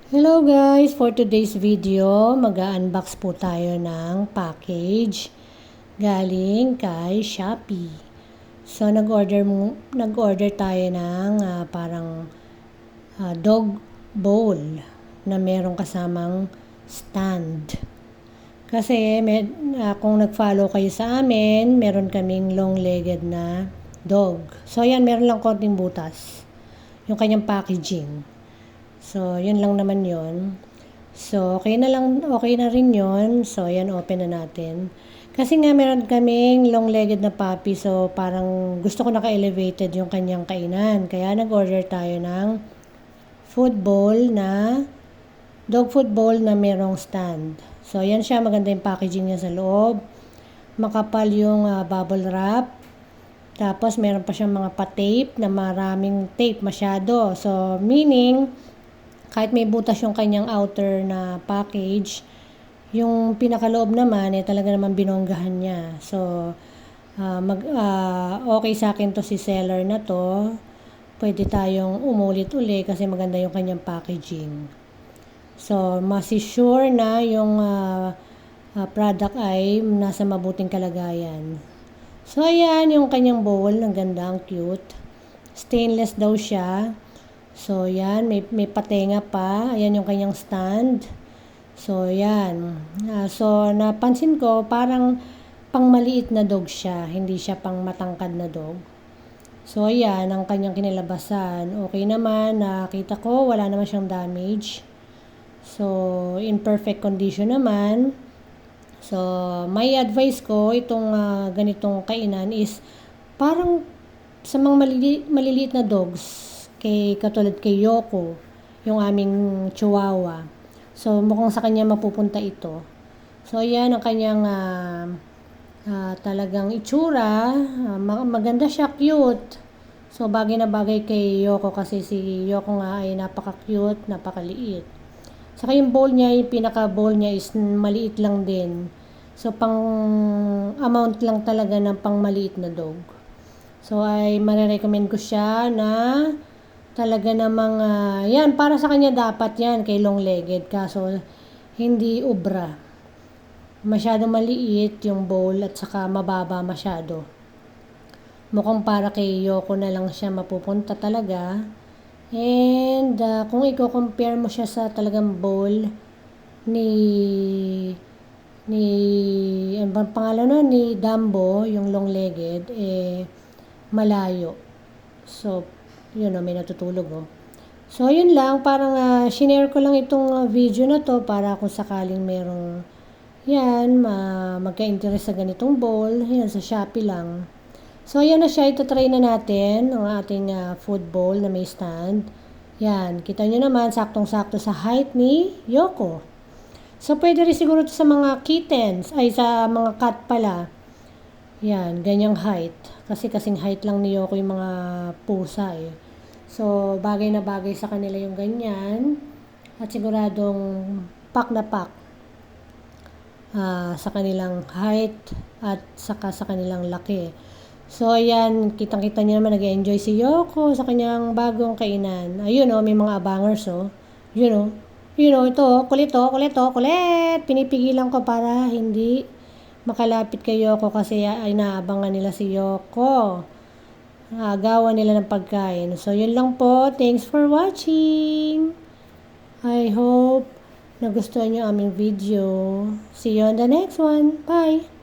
Hello guys! For today's video, mag-unbox po tayo ng package galing kay Shopee. So, nag-order tayo ng parang dog bowl na merong kasamang stand. Kasi kung nag-follow kayo sa amin, meron kaming long-legged na dog. So, yan, meron lang konting butas. Yung kanyang packaging. So, yun lang naman yun. So, okay na rin yun. So, ayan, open na natin. Kasi nga, meron kaming long-legged na puppy. So, parang gusto ko naka-elevated yung kanyang kainan. Kaya, nag-order tayo ng dog food bowl na merong stand. So, ayan siya. Maganda yung packaging niya sa loob. Makapal yung bubble wrap. Tapos, meron pa siyang mga pa-tape na maraming tape masyado. So, meaning, kahit may butas yung kanyang outer na package, yung pinakaloob naman, talaga naman binonggahan niya. So, okay sa akin to si seller na to. Pwede tayong umulit uli kasi maganda yung kanyang packaging. So, masisure na yung product ay nasa mabuting kalagayan. So, ayan yung kanyang bowl. Ang ganda, ang cute. Stainless daw siya. So, yan. May patenga pa. Ayan yung kanyang stand. So, yan. So, napansin ko, parang pangmaliit na dog siya. Hindi siya pang matangkad na dog. So, ayan. Ang kanyang kinilabasan. Okay naman. Nakita ko, wala naman siyang damage. So, in perfect condition naman. So, may advice ko, itong ganitong kainan is, parang sa mga maliliit na dogs, katulad kay Yoko, yung aming chihuahua. So, mukhang sa kanya mapupunta ito. So, ayan ang kanyang talagang itsura. Maganda siya, cute. So, bagay na bagay kay Yoko kasi si Yoko nga ay napaka-cute, napakaliit. Saka yung bowl niya, yung pinaka-bowl niya is maliit lang din. So, pang amount lang talaga ng pang maliit na dog. So, ay marirecommend ko siya na talaga namang, yan, para sa kanya dapat yan, kay long-legged. Kaso, hindi ubra. Masyado maliit yung bowl at saka mababa masyado. Mukhang para kay Yoko na lang siya mapupunta talaga. And, kung i-compare mo siya sa talagang bowl ni ano bang pangalan nun? Ni Dumbo, yung long-legged, malayo. So, yun may natutulog So, yun lang. Parang shinare ko lang itong video na to para kung sakaling merong yan, magka-interest sa ganitong bowl. Yan, sa Shopee lang. So, yan na siya. Ito-try na natin ang ating food bowl na may stand. Yan. Kita nyo naman, saktong-sakto sa height ni Yoko. So, pwede rin siguro ito sa mga kittens. Ay, sa mga cat pala. Yan, ganyang height. Kasi kasing height lang ni Yoko yung mga pusa So, bagay na bagay sa kanila yung ganyan. At siguradong pack na pack sa kanilang height at saka sa kanilang laki. So, ayan, kitang-kita niyo naman nag-enjoy si Yoko sa kanyang bagong kainan. Ayun may mga abangers Yun ito, kulit. Pinipigilan ko para hindi makalapit kay Yoko kasi ay naabangan nila si Yoko. Agawan nila ng pagkain. So, yun lang po. Thanks for watching. I hope nagustuhan nyo aming video. See you on the next one. Bye!